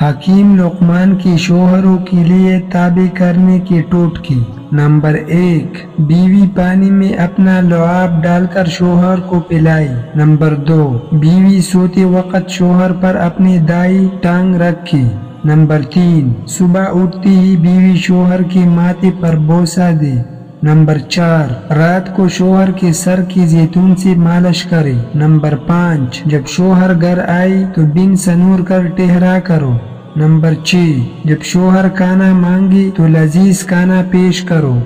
حکیم لقمان کے شوہروں کے لیے تابع کرنے کے ٹوٹکے۔ نمبر 1، بیوی پانی میں اپنا لعاب ڈال کر شوہر کو پلائے۔ نمبر 2، بیوی سوتے وقت شوہر پر اپنی دائیں ٹانگ رکھے۔ نمبر 3، صبح اٹھتے ہی بیوی شوہر کے ماتھے پر بوسہ دے۔ نمبر 4، رات کو شوہر کے سر کی زیتون سے مالش کرے۔ نمبر 5، جب شوہر گھر آئے تو بن سنور کر ٹہرا کرو۔ نمبر 6، جب شوہر کھانا مانگے تو لذیذ کھانا پیش کرو۔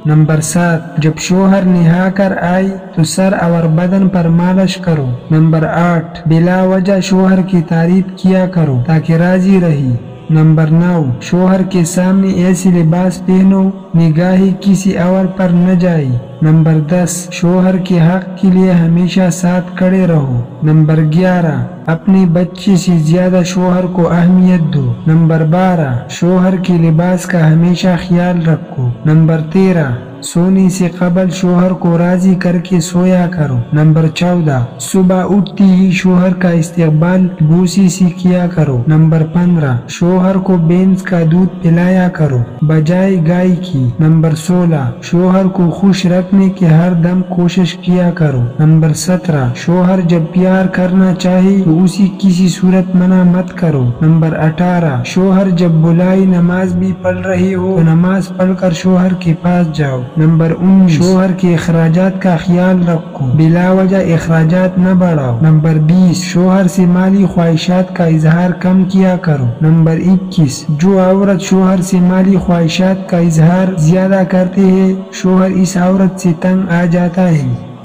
نمبر 7، جب شوہر نہا کر آئے تو سر اور بدن پر مالش کرو۔ نمبر 8، بلا وجہ شوہر کی تعریف کیا کرو تاکہ راضی رہے۔ نمبر 9، شوہر کے سامنے ایسی لباس پہنو نگاہیں کسی اور پر نہ جائے۔ نمبر 10، شوہر کے حق کے لیے ہمیشہ ساتھ کھڑے رہو۔ نمبر 11، اپنے بچے سے زیادہ شوہر کو اہمیت دو۔ نمبر 12، شوہر کے لباس کا ہمیشہ خیال رکھو۔ نمبر 13، سونے سے قبل شوہر کو راضی کر کے سویا کرو۔ نمبر 14، صبح اٹھتے ہی شوہر کا استقبال بوسے سے کیا کرو۔ نمبر 15، شوہر کو بھینس کا دودھ پلایا کرو بجائے گائے کی۔ نمبر 16، شوہر کو خوش رکھنے کی ہر دم کوشش کیا کرو۔ نمبر 17، شوہر جب پیار کرنا چاہے تو اسے کسی صورت منع مت کرو۔ نمبر 18، شوہر جب بلائے نماز بھی پڑھ رہے ہو تو نماز پڑھ کر شوہر کے پاس جاؤ۔ نمبر 19، شوہر کے اخراجات کا خیال رکھو، بلا وجہ اخراجات نہ بڑھاؤ۔ نمبر 20، شوہر سے مالی خواہشات کا اظہار کم کیا کرو۔ نمبر 21، جو عورت شوہر سے مالی خواہشات کا اظہار زیادہ کرتے ہیں شوہر اس عورت سے تنگ آ جاتا ہے۔